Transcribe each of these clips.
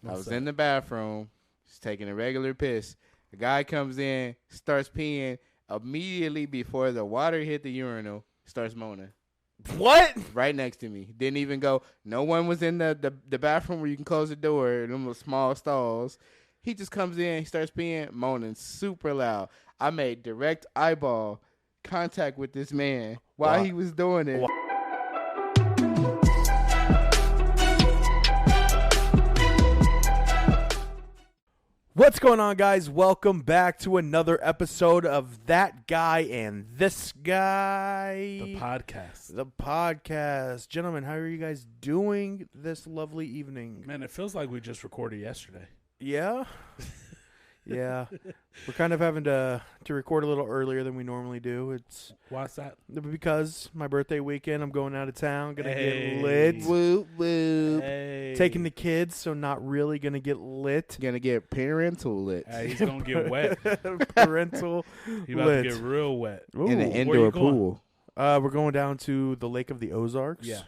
I was in the bathroom, just taking a regular piss. The guy comes in, starts peeing. Immediately before the water hit the urinal, starts moaning. What? Right next to me. Didn't even go. No one was in the bathroom where you can close the door. Them small stalls. He just comes in, he starts peeing, moaning super loud. I made direct eyeball contact with this man while he was doing it. What's going on, guys? Welcome back to another episode of That Guy and This Guy. The podcast. The podcast. Gentlemen, how are you guys doing this lovely evening? Man, it feels like we just recorded yesterday. Yeah? Yeah. We're kind of having to record a little earlier than we normally do. It's Why's that? because my birthday weekend, I'm going out of town, gonna get lit. Whoop, whoop. Hey. Taking the kids, so not really gonna get lit. Gonna get parental lit. Hey, he's going to get wet. Parental He's about lit. to get real wet. Ooh. In an Where indoor you going? pool. We're going down to the Lake of the Ozarks. Yeah.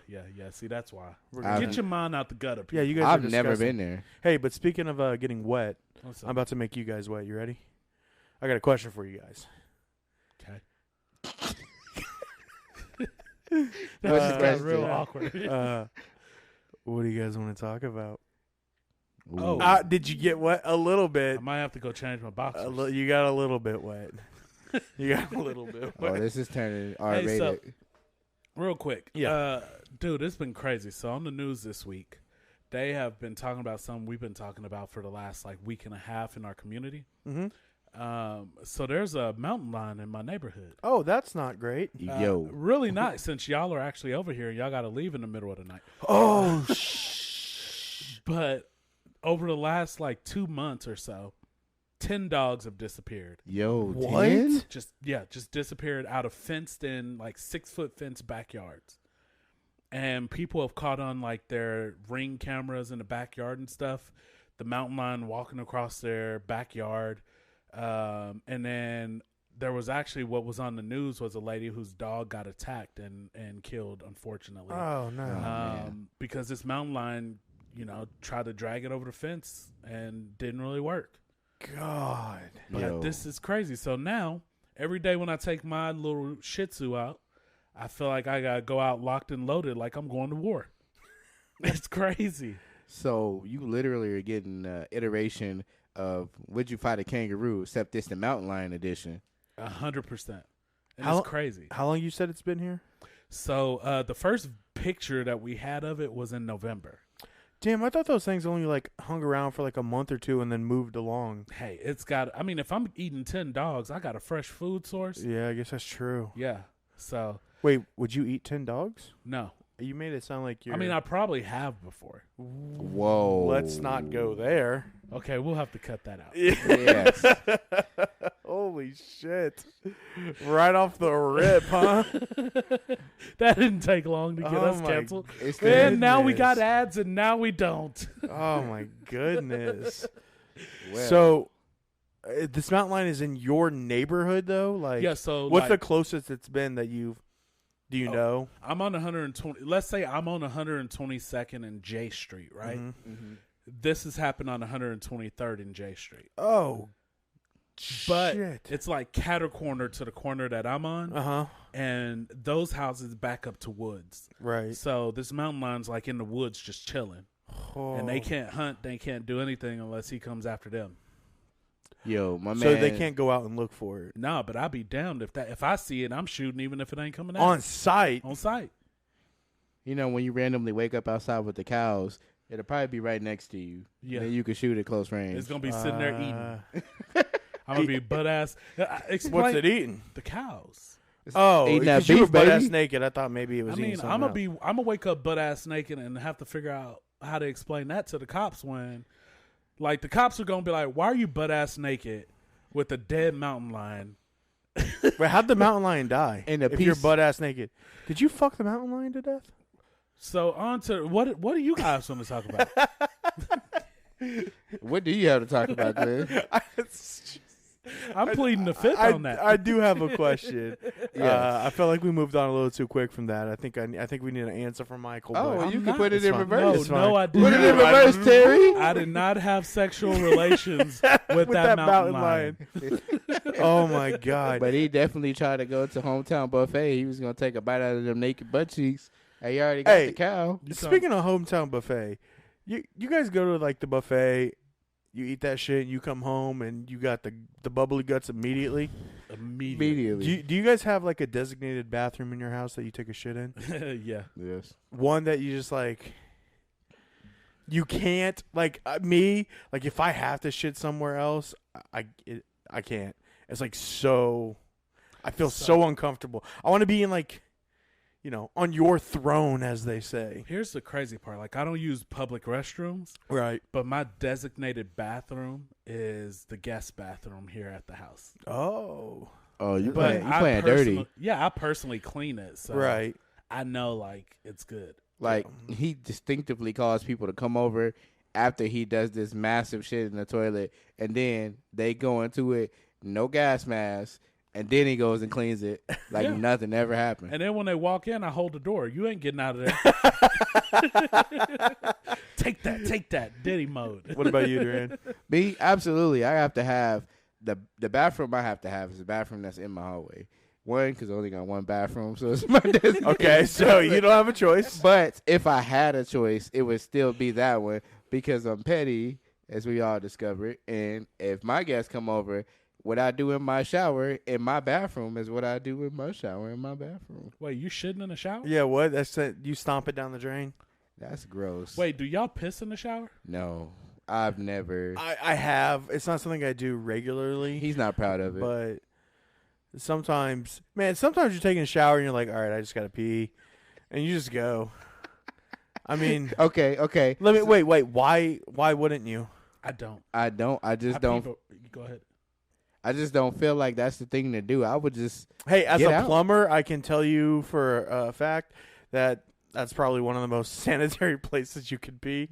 See, that's why. I've- Get your mind out the gutter, Yeah, people. you guys I've are never disgusting. been there. Hey, but speaking of getting wet, What's I'm up? about to make you guys wet. You ready? I got a question for you guys. Okay. What's That the just got question? real awkward. What do you guys want to talk about? Oh. Did you get wet? A little I bit. might have to go change my boxers. You got a little bit wet. You got a little bit Oh, wet. this is turning R-rated. so- Real quick. Yeah. Dude, it's been crazy. So on the news this week, they have been talking about something we've been talking about for the last week and a half in our community. hmm So there's a mountain lion in my neighborhood. Oh, that's not great. Yo. Really nice, since y'all are actually over here. Y'all got to leave in the middle of the night. Oh, But over the last 2 months or so, 10 dogs have disappeared. Yo, What? 10? Just disappeared out of fenced in 6-foot fence backyards. And people have caught on their Ring cameras in the backyard and stuff. The mountain lion walking across their backyard. And then there was actually what was on the news was a lady whose dog got attacked and killed, unfortunately. Oh no. man. Because this mountain lion, tried to drag it over the fence and didn't really work. God. But Yo. this is crazy. So now, every day when I take my little Shih Tzu out, I feel like I got to go out locked and loaded like I'm going to war. It's crazy. So you literally are getting iteration of Would You Fight a Kangaroo, except this the mountain lion edition. 100%. And How- it's crazy. How long you said it's been here? So the first picture that we had of it was in November. Damn, I thought those things only hung around for a month or two and then moved along. Hey, if I'm eating 10 dogs, I got a fresh food source. Yeah, I guess that's true. Yeah. So, Wait, would you eat 10 dogs? no. You made it sound like you're... I probably have before. Whoa. Let's not go there. Okay, we'll have to cut that out. Yes. Holy shit. Right off the rip, huh? That didn't take long to get Oh us my canceled. It's And now we goodness. got ads and now we don't. Oh, my goodness. Well, So, this mountain lion is in your neighborhood, though? Yeah, so What's the closest it's been that you've... Do you know? I'm on 120. Let's say I'm on 122nd and J Street, right? Mhm. mhm. This has happened on 123rd and J Street. Oh, But shit. it's catty corner to the corner that I'm on, Uh-huh. and those houses back up to woods. Right. So this mountain lion's in the woods just chilling, and they Oh. can't hunt, they can't do anything unless he comes after them. Yo, my man. So they can't go out and look for it. Nah, but I'd be damned if I see it, I'm shooting even if it ain't coming out On site? on site. You know, when you randomly wake up outside with the cows, it'll probably be right next to you. Yeah. And then you can shoot at close range. It's gonna be sitting there eating. Uh, I'm gonna be butt ass. Explain What's it eating? the cows. Oh, eating that because you were beef, butt ass baby. naked. I thought maybe it was eating something else. I'm gonna wake up butt ass naked and have to figure out how to explain that to the cops when, the cops are gonna be like, "Why are you butt ass naked with a dead mountain lion?" Wait, how'd the mountain lion die? In a if you're piece- butt ass naked. Did you fuck the mountain lion to death? So on to what do you guys want to talk about? What do you have to talk about, Glenn? I'm pleading the fifth on that. I do have a question. Yes. I felt like we moved on a little too quick from that. I think we need an answer from Michael. Oh, but you I'm can put it It's in fine. reverse. It's No, fine. I did Put it in not. reverse, Terry. I did not have sexual relations with that mountain lion. Oh my god! But he definitely tried to go to hometown buffet. He was gonna take a bite out of them naked butt cheeks. Hey, you already got Hey. the cow. Speaking of hometown buffet, you guys go to like the buffet, you eat that shit, you come home and you got the bubbly guts immediately. Immediately. Do you guys have like a designated bathroom in your house that you take a shit in? Yeah. Yes. One that you just like. You can't like me. Like if I have to shit somewhere else, I can't. It's like so. I feel so uncomfortable. I want to be in like, on your throne, as they say. Here's the crazy part. Like, I don't use public restrooms, Right. but my designated bathroom is the guest bathroom here at the house. Oh. Oh, you But playing dirty. Yeah, I personally clean it. So Right. I know, like, it's good. Like he distinctively calls people to come over after he does this massive shit in the toilet, and then they go into it, no gas mask, and then he goes and cleans it like Yeah. nothing ever happened. And then when they walk in, I hold the door. You ain't getting out of there. Take that, Diddy mode. What about you, DeRande? Me, absolutely. I have to have the bathroom. I have to have is the bathroom that's in my hallway. One, because I only got one bathroom, so it's my designated. Okay, so you don't have a choice. But if I had a choice, it would still be that one because I'm petty, as we all discovered. And if my guests come over, what I do in my shower in my bathroom is what I do in my shower in my bathroom. Wait, you shitting in the shower? Yeah, what? That's it. You stomp it down the drain? That's gross. Wait, do y'all piss in the shower? No, I've never. I have. It's not something I do regularly. He's not proud of it. But sometimes you're taking a shower and you're like, all right, I just got to pee. And you just go. I mean. Okay. Wait. Why wouldn't you? I don't. I just don't. Go ahead. I just don't feel like that's the thing to do. I would just. Hey, as Get a out. plumber, I can tell you for a fact that that's probably one of the most sanitary places you could be.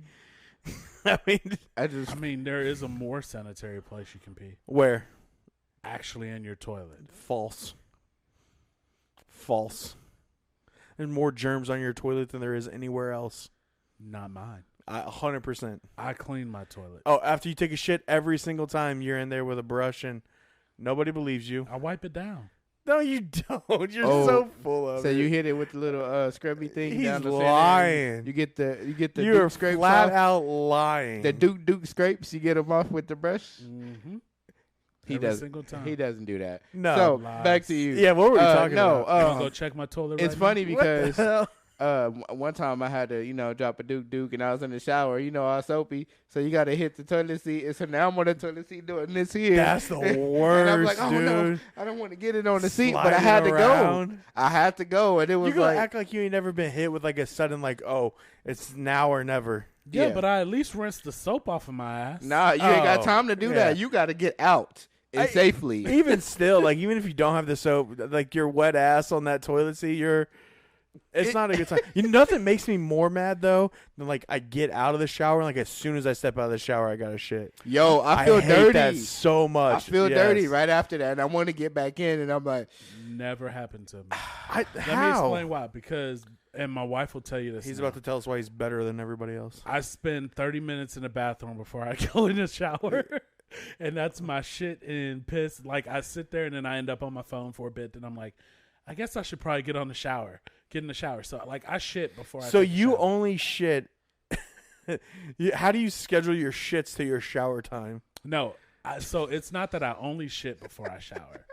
I mean, there is a more sanitary place you can pee. where? Actually, in your toilet. False. There's more germs on your toilet than there is anywhere else. Not mine. 100%. I clean my toilet. Oh, after you take a shit every single time you're in there with a brush and nobody believes you. I wipe it down. No, you don't. You're Oh, so full of So it. you hit it with the little scrubby thing. He's down the center. lying. You get the You're Duke scrapes flat off. out lying. The Duke scrapes. You get them off with the brush. Mm-hmm. He Every doesn't. single time. He doesn't do that. No. So Lies. back to you. Yeah, what were we talking no, about? You wanna go check my toilet it's right funny What the because hell? one time I had to drop a Duke and I was in the shower. All soapy. So you got to hit the toilet seat. And so now I'm on the toilet seat doing this here. That's the And worst, I'm like, oh dude. no, I don't want to get it on the seat, but I Sliding had to around. go. I had to go, and it was You gonna like, act like you ain't never been hit with like a sudden like, oh, it's now or never. Yeah, Yeah. but I at least rinsed the soap off of my ass. nah, you ain't got Oh, time to do yeah. that. You got to get out and safely. Even still, like even if you don't have the soap, like your wet ass on that toilet seat, it's not a good time. Nothing makes me more mad though than like I get out of the shower and like as soon as I step out of the shower, I got to shit. Yo, I feel hate dirty. that so much. I feel Yes. dirty right after that, and I want to get back in, and I'm like, Never happened to me. Let me Let me explain why. Because, and my wife will tell you this. He's now. about to tell us why he's better than everybody else. I spend 30 minutes in the bathroom before I go in the shower. And that's my shit and piss. Like, I sit there and then I end up on my phone for a bit. And I'm like, I guess I should probably get in the shower. So, like, I shit before I So take a you shower. only shit. How do you schedule your shits to your shower time? No. So it's not that I only shit before I shower.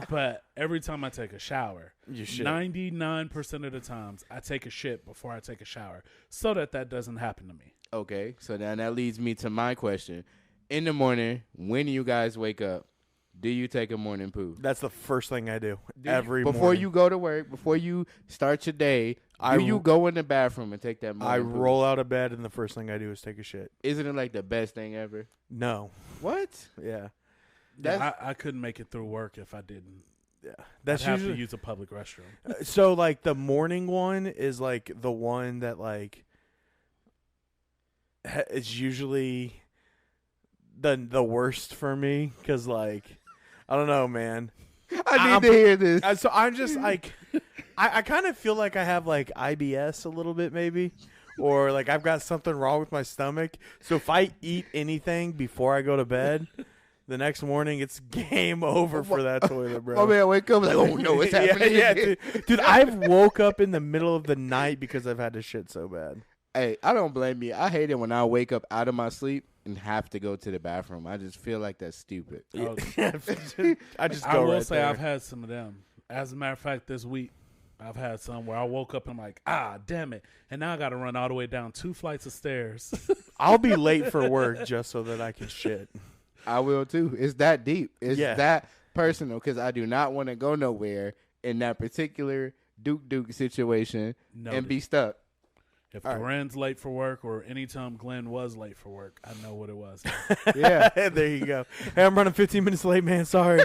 But every time I take a shower, You shit. 99% of the times I take a shit before I take a shower so that doesn't happen to me. okay. So then that leads me to my question: in the morning, when you guys wake up, do you take a morning poo? That's the first thing I do Do every before morning. you go to work, before you start your day, do you go in the bathroom and take that morning I poo? roll out of bed and the first thing I do is take a shit. Isn't it like the best thing ever? No. What? Yeah. That's Yeah, I couldn't make it through work if I didn't. Yeah. That's I'd have usually to use a public restroom. so like the morning one is like the one that like it's usually the worst for me because like I don't know, man. I need to hear this. So I'm just like, I kind of feel like I have like IBS a little bit, maybe, or like I've got something wrong with my stomach. So if I eat anything before I go to bed, the next morning it's game over for that toilet, bro. Oh man, I wake up like, oh no, what's happening? Yeah, dude, I've woke up in the middle of the night because I've had to shit so bad. Hey, I don't blame you. I hate it when I wake up out of my sleep and have to go to the bathroom. I just feel like that's stupid. I just go I will right say there. I've had some of them. As a matter of fact, this week I've had some where I woke up and I'm like, damn it, and now I got to run all the way down 2 flights of stairs. I'll be late for work just so that I can shit. I will too. It's that deep. It's Yeah. that personal because I do not want to go nowhere in that particular Duke situation and be stuck. If All DeRande's late for work or anytime Glenn was late for work, I know what it was. Yeah. There you go. Hey, I'm running 15 minutes late, man. Sorry.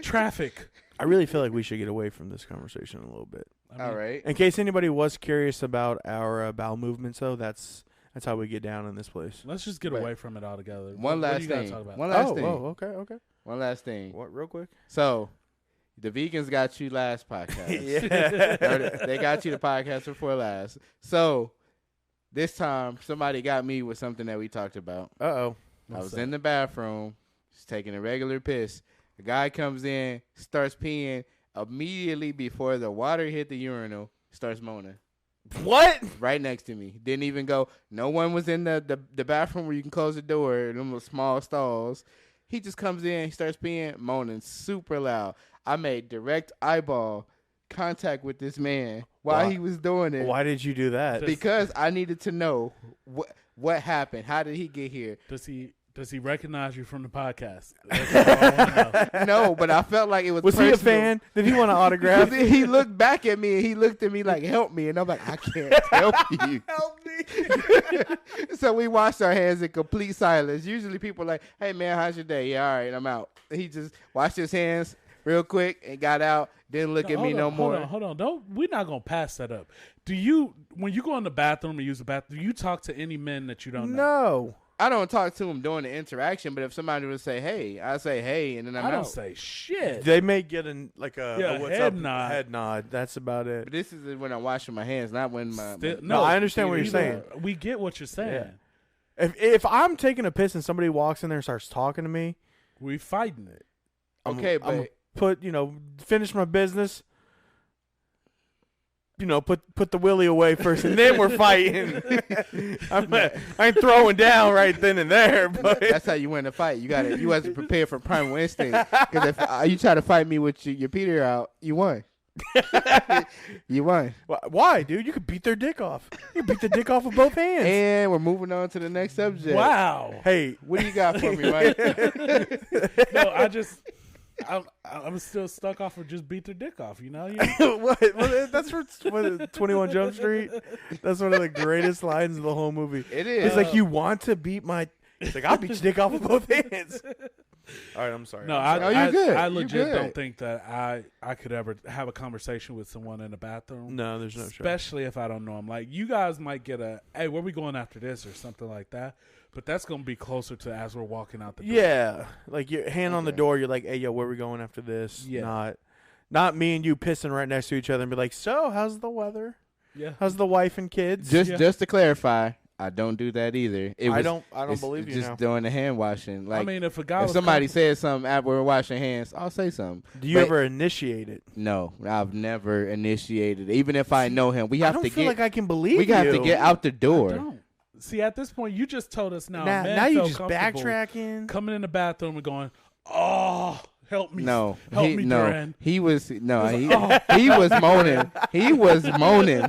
Traffic. I really feel like we should get away from this conversation a little bit. All right. In case anybody was curious about our bowel movements, though, that's how we get down in this place. Let's just get Right. away from it altogether. One What do last you gotta thing. talk about? One last thing. Okay. One last thing. What, real quick? So, the vegans got you last podcast. Yeah. They got you the podcast before last. So, this time, somebody got me with something that we talked about. Uh-oh. I was in the bathroom, just taking a regular piss. The guy comes in, starts peeing. Immediately before the water hit the urinal, starts moaning. What? Right next to me. Didn't even go. No one was in the bathroom where you can close the door, them little small stalls. He just comes in, he starts peeing, moaning super loud. I made direct eyeball contact with this man while he was doing it. Why did you do that? Because I needed to know what happened. How did he get here? Does he recognize you from the podcast? That's all I wanna know. No, but I felt like it was Was he a personal. fan? Did he want an autograph? He looked back at me and he looked at me like, help me. And I'm like, I can't help you. Help me. So we washed our hands in complete silence. Usually people are like, hey, man, how's your day? Yeah, all right, I'm out. He just washed his hands real quick and got out. Didn't look at me no more. Hold on. We're not going to pass that up. Do you, when you go in the bathroom and use the bathroom, do you talk to any men that you don't know? No. I don't talk to him during the interaction, but if somebody would say, hey, I say, hey, and then I'm I out. don't say shit. They may get a what's head up nod. head nod. That's about it. But this is when I'm washing my hands, not when my No, I understand what you're either- saying. We get what you're saying. Yeah. If I'm taking a piss and somebody walks in there and starts talking to me, We fighting it. Okay, but finish my business. Put the willy away first, and then we're fighting. I ain't throwing down right then and there, but that's how you win a fight. You wasn't prepared for primal instinct. Because if you try to fight me with your Peter out, you won. You won. Why, dude? You could beat their dick off. You could beat the dick off with both hands. And we're moving on to the next subject. Wow. Hey, what do you got for me, Mike? No, I'm still stuck off of just beat their dick off, what? That's for 21 Jump Street. That's one of the greatest lines of the whole movie. It is. It's like, you want to beat my... It's like, I'll beat your dick off with both hands. All right, I'm sorry. No, you're good. I You're legit good. don't think that I could ever have a conversation with someone in the bathroom. No, there's no shot. Especially if I don't know them. Like, you guys might get hey, where we going after this or something like that. But that's going to be closer to as we're walking out the door. Yeah, like your hand on the door. You're like, hey, yo, where we going after this? Yeah. Not me and you pissing right next to each other and be like, so how's the weather? Yeah. How's the wife and kids? Just to clarify, I don't do that either. I don't believe you just now. doing the hand washing. Like, I mean, if a guy if was somebody says something after we're washing hands, I'll say something. Do you ever initiate it? No, I've never initiated. Even if I know him, we have I don't to feel get. like I can believe we you. have to get out the I door. don't. See, at this point, you just told us now. Now men you felt just comfortable backtracking. coming in the bathroom and going, oh, help me. No, help he, me, no, DeRande. he was he was moaning. He was moaning.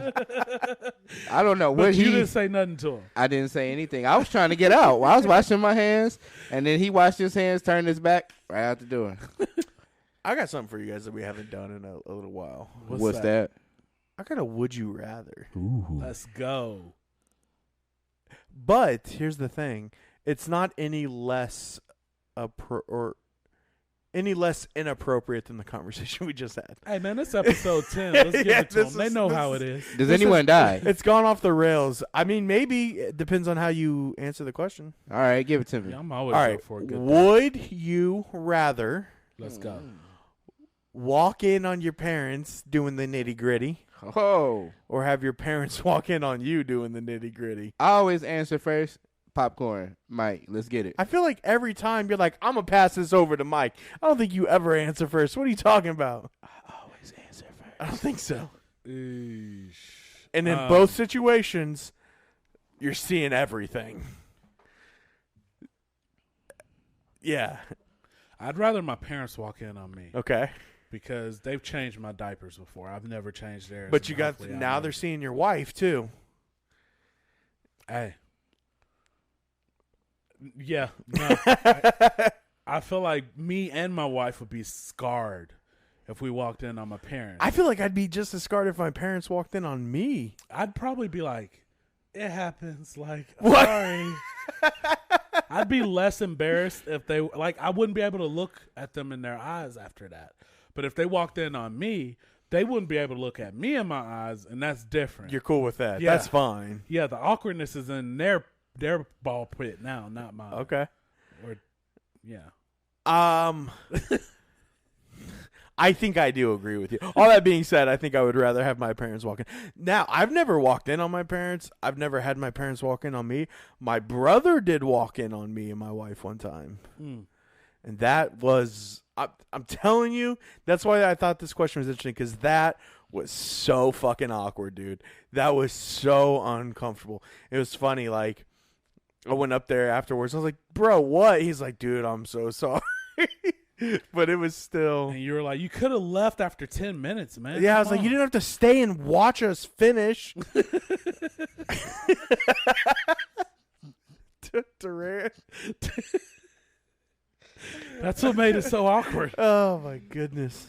I don't know But what you he. didn't say nothing to him. I didn't say anything. I was trying to get out. I was washing my hands, and then he washed his hands, turned his back, right out the door. I got something for you guys that we haven't done in a little while. What's that? I got a would you rather. Let's go. But here's the thing: it's not any less any less inappropriate than the conversation we just had. Hey, man, this episode 10. Let's give Yeah, it to them. They know how it is. Does anyone die? It's gone off the rails. I mean, maybe it depends on how you answer the question. All right, give it to me. Yeah, I'm always All up right. for a good thing. Would you rather Let's go. walk in on your parents doing the nitty-gritty Oh, or have your parents walk in on you doing the nitty-gritty? I always answer first. Popcorn, Mike. Let's get it. I feel like every time you're like, I'm going to pass this over to Mike. I don't think you ever answer first. What are you talking about? I always answer first. I don't think so. Eesh. And in both situations, you're seeing everything. Yeah. I'd rather my parents walk in on me Okay. because they've changed my diapers before. I've never changed theirs. But and you got hopefully I now never they're do. seeing your wife too. Hey. Yeah. No. I feel like me and my wife would be scarred if we walked in on my parents. I feel like I'd be just as scarred if my parents walked in on me. I'd probably be like, it happens. Like, What? sorry. I'd be less embarrassed if they, like, I wouldn't be able to look at them in their eyes after that. But if they walked in on me, they wouldn't be able to look at me in my eyes, and that's different. You're cool with that. Yeah. That's fine. Yeah, the awkwardness is in their ball pit now, not mine. Okay. Or, yeah. I think I do agree with you. All that being said, I think I would rather have my parents walk in. Now, I've never walked in on my parents. I've never had my parents walk in on me. My brother did walk in on me and my wife one time. Mm. And that was, I'm telling you, that's why I thought this question was interesting, because that was so fucking awkward, dude. That was so uncomfortable. It was funny, like, I went up there afterwards. I was like, bro, what? He's like, dude, I'm so sorry. But it was still. And you were like, you could have left after 10 minutes, man. Yeah, I was Come like, you on. didn't have to stay and watch us finish. DeRande. That's what made it so awkward. Oh my goodness.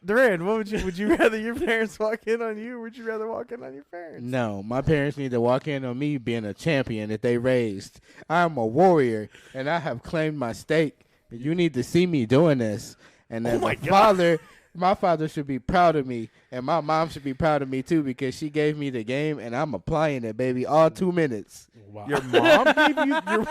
DeRande, what would you rather your parents walk in on you, or would you rather walk in on your parents? No, my parents need to walk in on me being a champion that they raised. I'm a warrior, and I have claimed my stake. You need to see me doing this. And as my a God. father, my father should be proud of me, and my mom should be proud of me too, because she gave me the game, and I'm applying it, baby, all 2 minutes. Wow. Your mom gave you your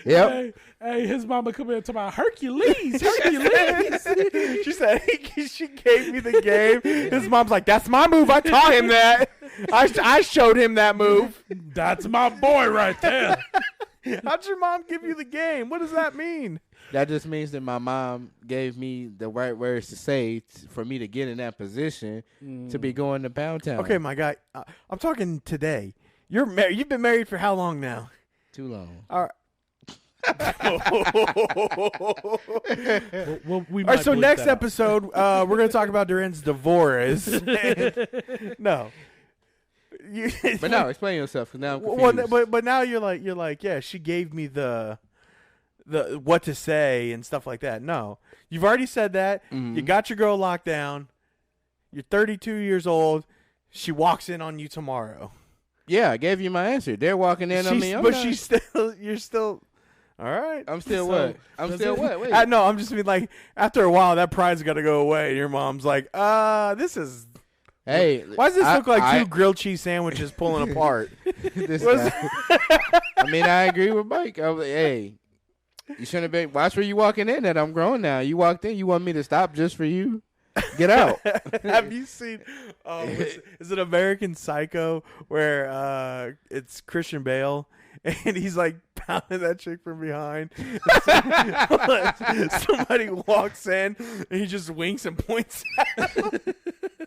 Yep. Hey, his mama come in and talk about Hercules. She said she gave me the game. His mom's like, that's my move. I taught him that. I showed him that move. That's my boy right there. How'd your mom give you the game? What does that mean? That just means that my mom gave me the right words to say for me to get in that position to be going to Pound Town. Okay, my guy. I'm talking today. You're married. You've been married for how long now? Too long. All right. Well, we All might right, so bleep next that out. episode, we're going to talk about DeRande's divorce. No. But no, explain yourself, 'cause now I'm Well, confused. but now you're like, yeah, she gave me the what to say and stuff like that. No, you've already said that. Mhm. You got your girl locked down. You're 32 years old. She walks in on you tomorrow. Yeah, I gave you my answer. They're walking in on me. You're still. All right. I'm still So, what? I'm does still it- what? Wait. No, I'm just mean like after a while that pride's got to go away. Your mom's like, this is. Hey, Why does this look like I- two grilled cheese sandwiches pulling apart? this What's- guy. I mean, I agree with Mike. I was like, hey, you shouldn't have been. Watch where you walking in. That I'm grown now. You walked in. You want me to stop just for you? Get out. Have you seen? Is it American Psycho where it's Christian Bale and he's like pounding that chick from behind? Somebody walks in and he just winks and points at him.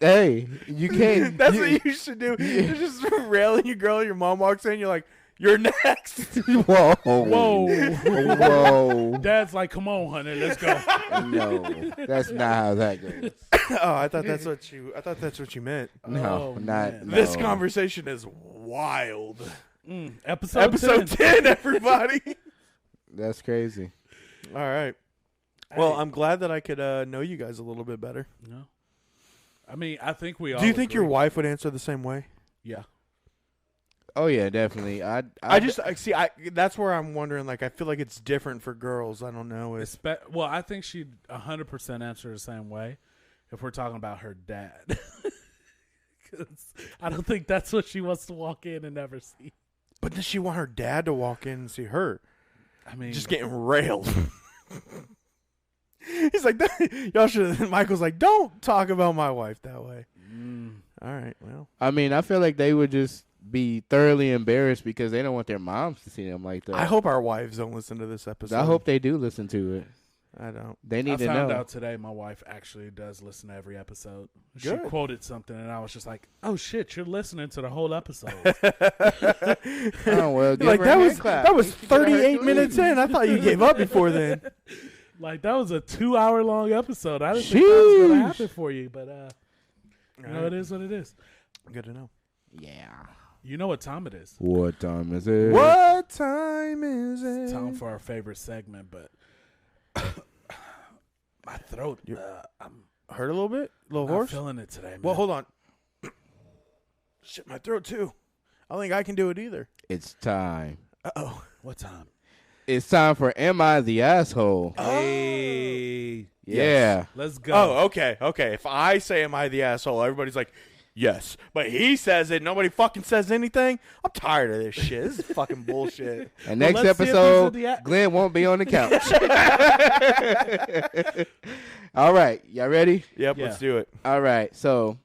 Hey, you can't. That's what you should do. You're just railing your girl. Your mom walks in. You're like, you're next. Whoa, Whoa. whoa. Dad's like, come on, honey, let's go. No, that's not how that goes. Oh, I thought that's what you meant. No, Oh, not man. no. This conversation is wild. Episode 10, everybody. That's crazy. All right. Well, I'm glad that I could know you guys a little bit better. No. I mean, I think we all Do you think your agree. wife would answer the same way? Yeah. Oh yeah, definitely. That's where I'm wondering. Like, I feel like it's different for girls. I don't know. Well, I think she'd 100% answer the same way if we're talking about her dad. 'Cause I don't think that's what she wants to walk in and never see. But does she want her dad to walk in and see her? I mean, Just getting railed. He's like, y'all should. Michael's like, don't talk about my wife that way. All right, well. I mean, I feel like they would just be thoroughly embarrassed because they don't want their moms to see them like that. I hope our wives don't listen to this episode. I hope they do listen to it. I don't. They need to know. I found out today my wife actually does listen to every episode. She Good. quoted something, and I was just like, "Oh shit, you're listening to the whole episode." Oh well, give like her a that hand was clap. that was You should get her 38 to minutes leave. in. I thought you gave up before then. Like that was a 2-hour long episode. I didn't think that was going to Sheesh. happen for you, but it is what it is. Good to know. Yeah. You know what time it is? What time is it? What time is it? It's time for our favorite segment, but my throat. I'm Hurt a little bit? A little not hoarse? feeling it today, man. Well, hold on. Shit, my throat too. I don't think I can do it either. It's time. Uh-oh. What time? It's time for Am I the Asshole? Hey, Yeah. let's go. Oh, okay. If I say, am I the asshole, everybody's like, yes. But he says it, nobody fucking says anything. I'm tired of this shit. This is fucking bullshit. And Well, next let's see if episode, these are the Glenn won't be on the couch. All right. Y'all ready? Yep, Yeah. let's do it. All right. So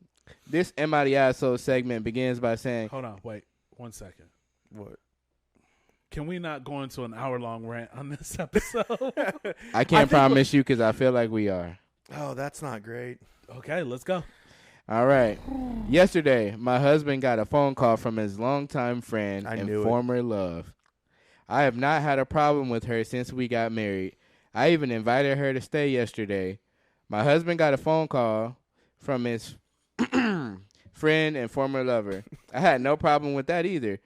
this Am I the Asshole segment begins by saying, Hold on, wait 1 second. What? Can we not go into an hour-long rant on this episode? I can't promise you because I feel like we are. Oh, that's not great. Okay, let's go. All right. Yesterday, my husband got a phone call from his longtime friend I and knew it. former love. I have not had a problem with her since we got married. I even invited her to stay yesterday. My husband got a phone call from his friend and former lover. I had no problem with that either.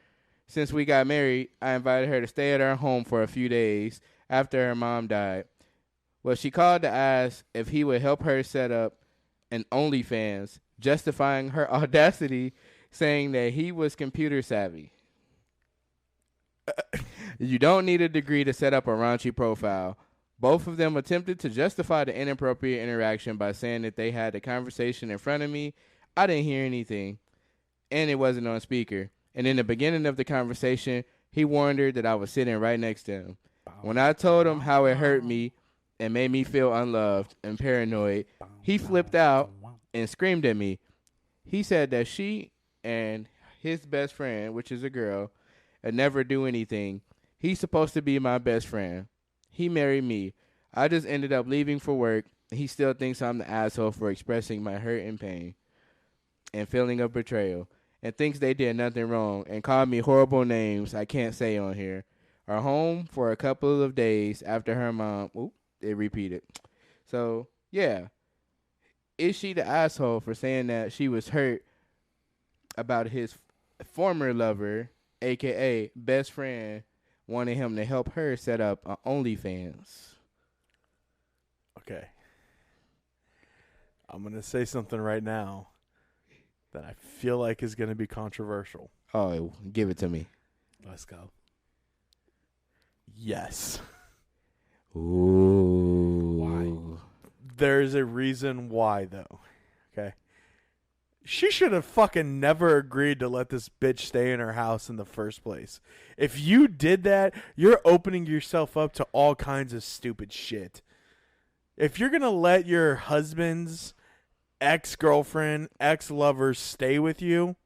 Since we got married, I invited her to stay at our home for a few days after her mom died. Well, she called to ask if he would help her set up an OnlyFans, justifying her audacity, saying that he was computer savvy. You don't need a degree to set up a raunchy profile. Both of them attempted to justify the inappropriate interaction by saying that they had the conversation in front of me. I didn't hear anything, and it wasn't on speaker. And in the beginning of the conversation, he warned her that I was sitting right next to him. When I told him how it hurt me and made me feel unloved and paranoid, he flipped out and screamed at me. He said that she and his best friend, which is a girl, would never do anything. He's supposed to be my best friend. He married me. I just ended up leaving for work. He still thinks I'm the asshole for expressing my hurt and pain and feeling of betrayal, and thinks they did nothing wrong and called me horrible names I can't say on here. Are home for a couple of days after her mom. Oop, it repeated. So, yeah. Is she the asshole for saying that she was hurt about his former lover, a.k.a. best friend, wanting him to help her set up an OnlyFans? Okay. I'm going to say something right now that I feel like is going to be controversial. Oh, give it to me. Let's go. Yes. Ooh. Why? There's a reason why, though. Okay. She should have fucking never agreed to let this bitch stay in her house in the first place. If you did that, you're opening yourself up to all kinds of stupid shit. If you're going to let your husband's ex-girlfriend, ex-lover stay with you,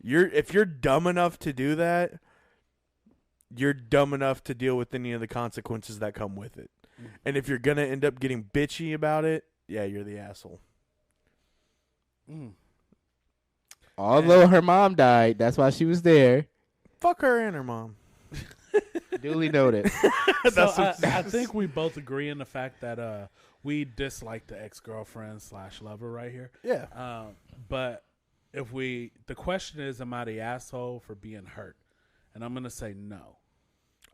if you're dumb enough to do that, you're dumb enough to deal with any of the consequences that come with it. And if you're going to end up getting bitchy about it, yeah, you're the asshole. Although her mom died, that's why she was there. Fuck her and her mom. Duly noted. So I think we both agree in the fact that we dislike the ex-girlfriend / lover right here. Yeah. But the question is, am I the asshole for being hurt? And I'm going to say no.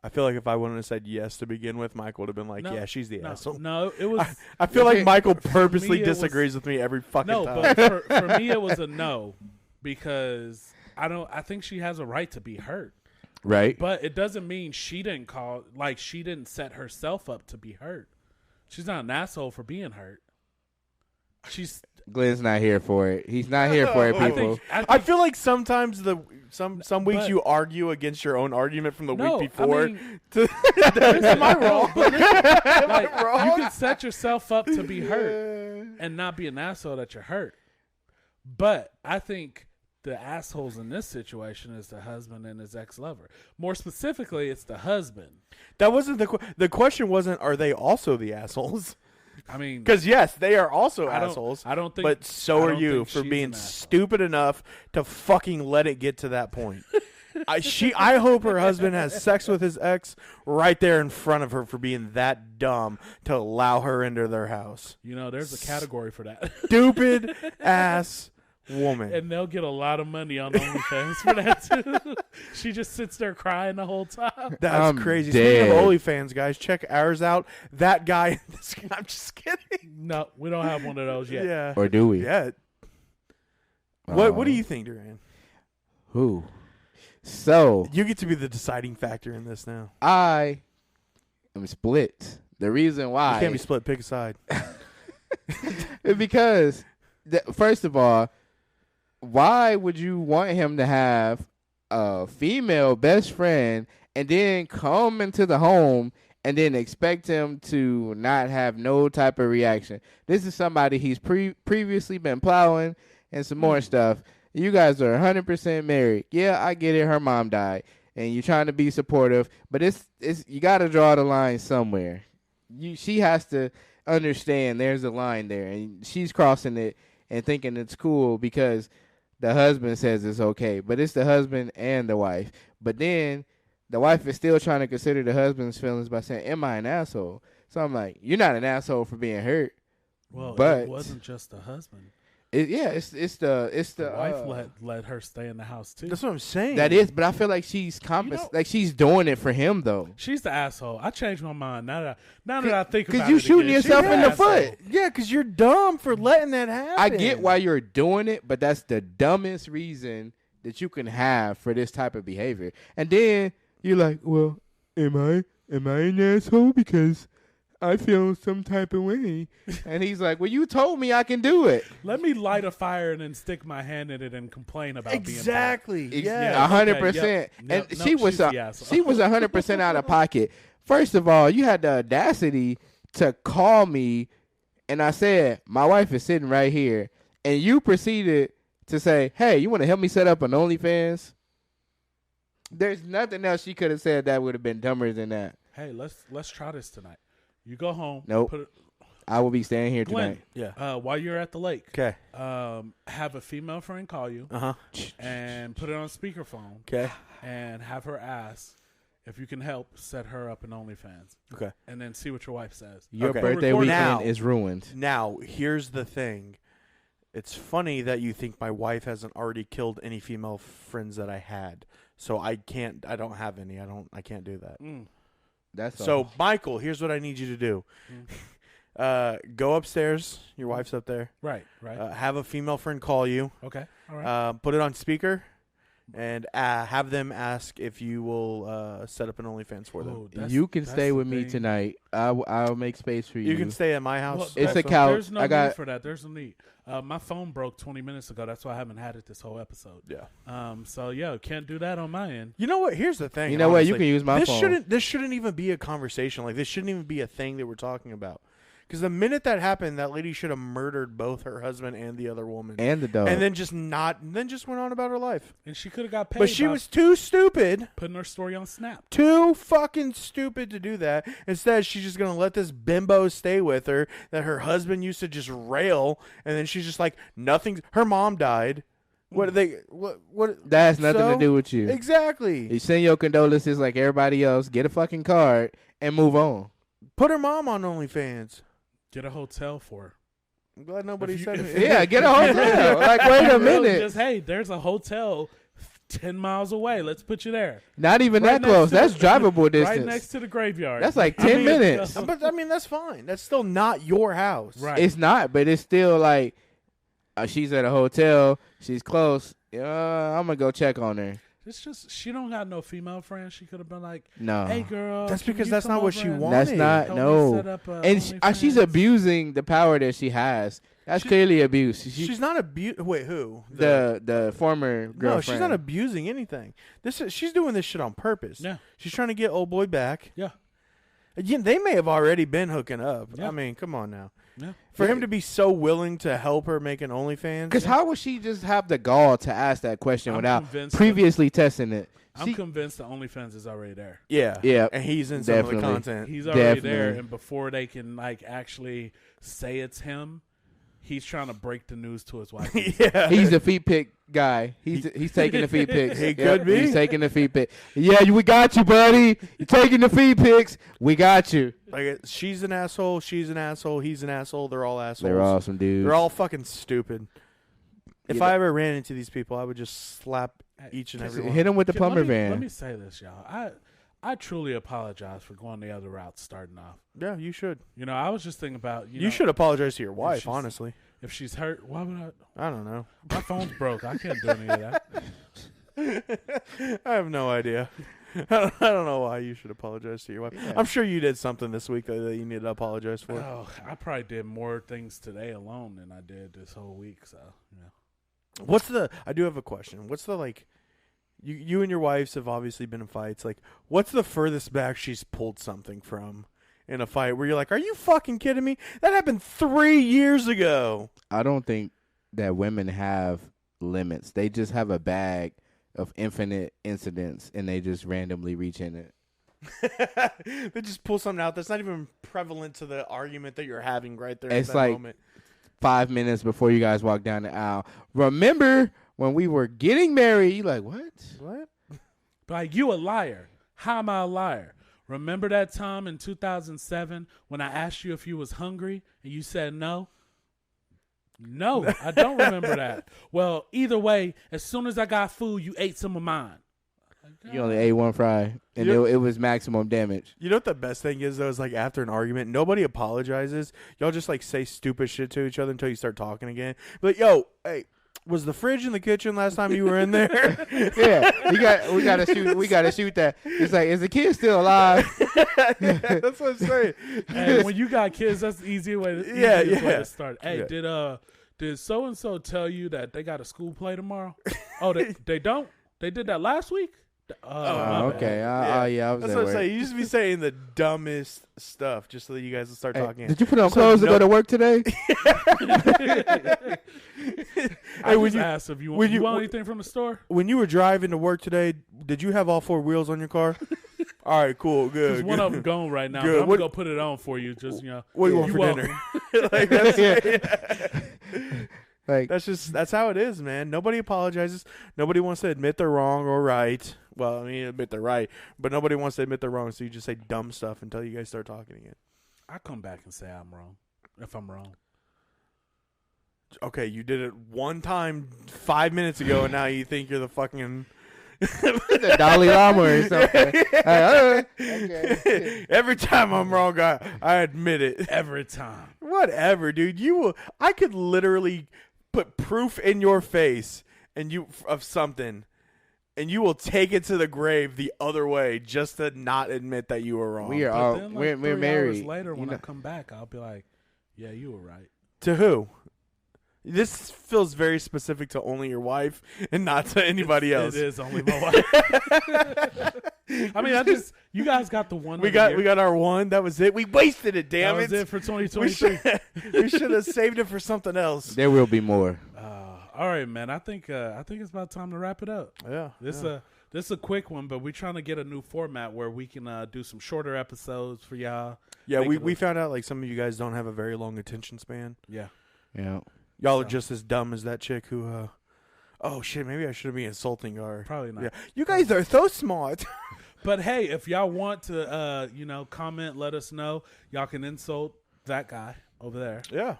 I feel like if I wouldn't have said yes to begin with, Mike would have been like, No, yeah, she's the asshole. No, it was I feel like Michael For purposely me, it was- disagrees with me every fucking no, time. but for me it was a no because I think she has a right to be hurt. Right. But it doesn't mean she didn't she didn't set herself up to be hurt. She's not an asshole for being hurt. Glenn's not here for it. He's not here for it, people. I feel like sometimes some weeks you argue against your own argument from the week before. Am I wrong? You can set yourself up to be hurt and not be an asshole that you're hurt. But I think the assholes in this situation is the husband and his ex-lover. More specifically, it's the husband. That wasn't the question. Wasn't are they also the assholes? I mean, because yes, they are also assholes. I don't think, but so are you for being stupid enough to fucking let it get to that point. I hope her husband has sex with his ex right there in front of her for being that dumb to allow her into their house. You know, there's a category for that. Stupid ass woman. And they'll get a lot of money on OnlyFans for that too. She just sits there crying the whole time. That's crazy. Speaking of OnlyFans, guys, check ours out. That guy. I'm just kidding. No, we don't have one of those yet. Yeah. Or do we? Yeah. What do you think, DeRande? Who? So you get to be the deciding factor in this now. I am split. The reason why you can't be split. Pick a side. Because first of all, why would you want him to have a female best friend and then come into the home and then expect him to not have no type of reaction? This is somebody he's previously been plowing and some more stuff. You guys are 100% married. Yeah, I get it. Her mom died, and you're trying to be supportive, but it's you got to draw the line somewhere. She has to understand there's a line there, and she's crossing it and thinking it's cool because the husband says it's okay, but it's the husband and the wife. But then the wife is still trying to consider the husband's feelings by saying, am I an asshole? So I'm like, you're not an asshole for being hurt. Well, but it wasn't just the husband. It's the wife let her stay in the house too. That's what I'm saying. That is, but I feel like she's like she's doing it for him though. She's the asshole. I changed my mind now that I think about it. Because you shooting yourself in the foot. Yeah, because you're dumb for letting that happen. I get why you're doing it, but that's the dumbest reason that you can have for this type of behavior. And then you're like, well, am I an asshole because I feel some type of way? And he's like, well, you told me I can do it. Let me light a fire and then stick my hand in it and complain about exactly. being Yeah, 100%. And she was 100% out of pocket. First of all, you had the audacity to call me, and I said, my wife is sitting right here, and you proceeded to say, hey, you want to help me set up an OnlyFans? There's nothing else she could have said that would have been dumber than that. Hey, let's try this tonight. You go home. Nope. I will be staying here tonight. Yeah. While you're at the lake. Okay. Have a female friend call you. And put it on speakerphone. Okay. And have her ask if you can help set her up in OnlyFans. Okay. And then see what your wife says. Your birthday weekend is ruined. Now, here's the thing. It's funny that you think my wife hasn't already killed any female friends that I had. So I don't have any. I can't do that. That's so, Michael, here's what I need you to do. Go upstairs. Your wife's up there. Right. Have a female friend call you. Okay. All right. Put it on speaker, and have them ask if you will set up an OnlyFans for them. You can stay with me tonight. I'll make space for you. You can stay at my house. Well, it's a couch. There's no need for that. There's no need. My phone broke 20 minutes ago. That's why I haven't had it this whole episode. Yeah. So yeah, can't do that on my end. You know what? Here's the thing. You know what? You can use my phone. This shouldn't even be a conversation. Like, this shouldn't even be a thing that we're talking about. Because the minute that happened, that lady should have murdered both her husband and the other woman and the dog, and then just went on about her life. And she could have got paid, but she was too stupid, putting her story on Snap. Too fucking stupid to do that. Instead, she's just gonna let this bimbo stay with her that her husband used to just rail, and then she's just like, nothing. Her mom died. What are they? What? That has nothing to do with you. Exactly. You send your condolences like everybody else. Get a fucking card and move on. Put her mom on OnlyFans. Get a hotel for her. I'm glad nobody said it. Yeah, get a hotel. Like, wait a minute. Just, hey, there's a hotel 10 miles away. Let's put you there. Not even that close. That's drivable distance. Right next to the graveyard. That's like 10 minutes. But, that's fine. That's still not your house. Right. It's not, but it's still like she's at a hotel. She's close. I'm gonna go check on her. It's just she don't got no female friends. She could have been like, No, "Hey, girl." That's can because you that's come not what over she and wanted. that's not help me no. set up a And she's OnlyFans?" abusing the power that she has. That's clearly abuse. She's not abusing. Wait, who? The former girlfriend. No, she's not abusing anything. She's doing this shit on purpose. Yeah. She's trying to get old boy back. Yeah. Again, they may have already been hooking up. Yeah. I mean, come on now. Yeah. For him to be so willing to help her make an OnlyFans. Because how would she just have the gall to ask that question I'm without convinced previously testing it? I'm convinced the OnlyFans is already there. Yeah. Yeah. And he's in some of the Definitely. content. He's already there, Definitely. and before they can like actually say it's him, he's trying to break the news to his wife. Yeah. He's the feet pick guy. He's taking the feet picks. He could be. He's taking the feet pick. Yeah, we got you, buddy. You're taking the feet picks. We got you. Like, she's an asshole. She's an asshole. He's an asshole. They're all assholes. They're awesome dudes. They're all fucking stupid. If Yeah. I ever ran into these people, I would just slap each and every one. Hit him with the plumber Let van. me say this, y'all. I truly apologize for going the other route starting off. Yeah, you should. You know, I was just thinking about You should apologize to your wife, she's- honestly. if she's hurt, why would I? I don't know. My phone's broke. I can't do any of that. I have no idea. I don't know why you should apologize to your wife. Yeah. I'm sure you did something this week that you need to apologize for. Oh, I probably did more things today alone than I did this whole week. So, I do have a question. What's the, like, you and your wives have obviously been in fights. Like, what's the furthest back she's pulled something from in a fight where you're like, are you fucking kidding me? That happened 3 years ago. I don't think that women have limits. They just have a bag of infinite incidents, and they just randomly reach in it. They just pull something out that's not even prevalent to the argument that you're having right there It's at that like moment. 5 minutes before you guys walk down the aisle. Remember when we were getting married? You like, what? What? like, you a liar. How am I a liar? Remember that time in 2007 when I asked you if you was hungry and you said no? No, I don't remember that. Well, either way, as soon as I got food, you ate some of mine. You only ate one fry, and Yep. it was maximum damage. You know what the best thing is, though, is like after an argument, nobody apologizes. Y'all just like say stupid shit to each other until you start talking again. Like, yo, hey, was the fridge in the kitchen last time you were in there? Yeah, we gotta shoot that. It's like, is the kid still alive? That's what I'm saying. And when you got kids, that's the easiest way to, Yeah, easiest way yeah. to start. Hey, Yeah. did so and so tell you that they got a school play tomorrow? Oh, they don't. They did that last week. My bad. Okay. I was That's at what I'm work. saying. You used to be saying the dumbest stuff just so that you guys will start Hey, talking. did you put on So clothes to no- go to work today? I when just you- asked if you when want, you- want anything from the store. When you were driving to work today, did you have all 4 wheels on your car? All right, cool, good. There's one good. of them gone right now. Good. But I'm What- gonna go put it on for you. Just What do you want you're for welcome. dinner? Like, Like, that's how it is, man. Nobody apologizes. Nobody wants to admit they're wrong or right. Well, I mean, admit they're right, but nobody wants to admit they're wrong. So you just say dumb stuff until you guys start talking again. I come back and say I'm wrong if I'm wrong. Okay, you did it one time 5 minutes ago, and now you think you're the fucking the Dalai Lama or something. Okay. Every time I'm wrong, I admit it. Every time. Whatever, dude. I could literally put proof in your face of something, and you will take it to the grave the other way just to not admit that you were wrong. We are But all then, like, we're 3 married. hours later, when You I know- come back, I'll be like, "Yeah, you were right." To who? This feels very specific to only your wife and not to anybody else. It is only my wife. I mean, you guys got the one. We of the got year. our one. That was it. We wasted it. Damn That was it for We 2023. we should have saved it for something else. There will be more. All right, man. I think it's about time to wrap it up. Yeah. This is a quick one, but we're trying to get a new format where we can do some shorter episodes for y'all. Yeah, Make it we a- found out like some of you guys don't have a very long attention span. Yeah. Yeah. Y'all are just as dumb as that chick who oh shit, maybe I shouldn't be insulting her. Probably not. Yeah. You guys are so smart. But hey, if y'all want to comment, let us know. Y'all can insult that guy over there. Yeah.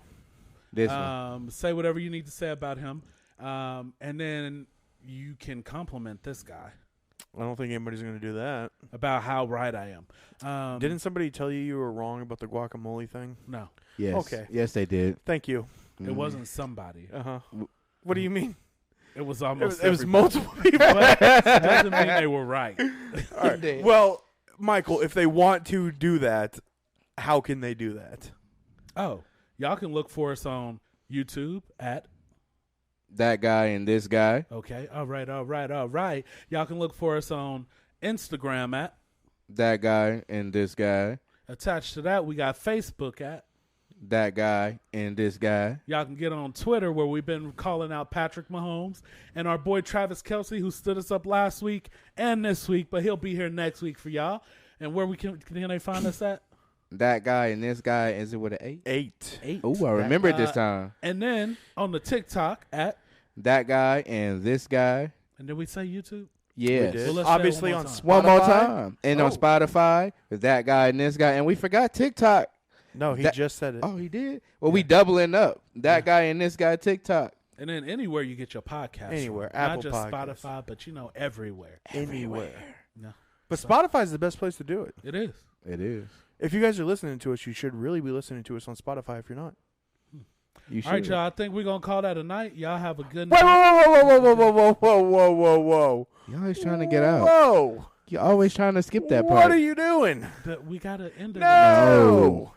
This one. Say whatever you need to say about him. And then you can compliment this guy I don't think anybody's going to do that. about how right I am. Didn't somebody tell you were wrong about the guacamole thing? No, Yes. okay. Yes, they did. Thank you. it wasn't somebody. Uh-huh. What do you mean? It was almost. It was everybody. multiple people. But doesn't mean they were right. All right. Well, Michael, if they want to do that, how can they do that? Oh, y'all can look for us on YouTube at. That guy and this guy. Okay. All right. Y'all can look for us on Instagram at. That guy and this guy. Attached to that, we got Facebook at. That guy and this guy. Y'all can get on Twitter where we've been calling out Patrick Mahomes and our boy Travis Kelce, who stood us up last week and this week, but he'll be here next week for y'all. And where can they find us at? That guy and this guy. Is it with an 8? 8. Oh, I remember it this time. And then on the TikTok at. That guy and this guy. And did we say YouTube? Yes. Well, let's say it obviously one on more time. Spotify. One more time. And on Spotify, that guy and this guy. And we forgot TikTok. No, he just said it. Oh, he did? Well, we doubling up. That guy and this guy TikTok. And then anywhere you get your podcast. Anywhere. From. Apple Not just Podcasts. Spotify, but, everywhere. Anywhere. No. But Spotify is the best place to do it. It is. It is. If you guys are listening to us, you should really be listening to us on Spotify if you're not. You should. All right, y'all. I think we're going to call that a night. Y'all have a good Whoa, night. whoa. You're always trying to get out. Whoa. You're always trying to skip that What part. are you doing? But we got to end it. No.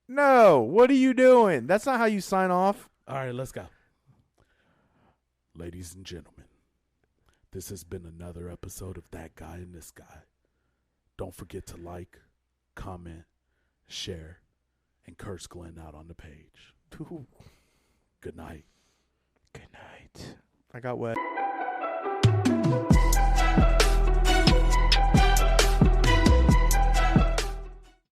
What are you doing? That's not how you sign off. All right, let's go. Ladies and gentlemen, this has been another episode of That Guy and This Guy. Don't forget to like, comment, share, and curse Glenn out on the page. Good night. Good night. I got wet.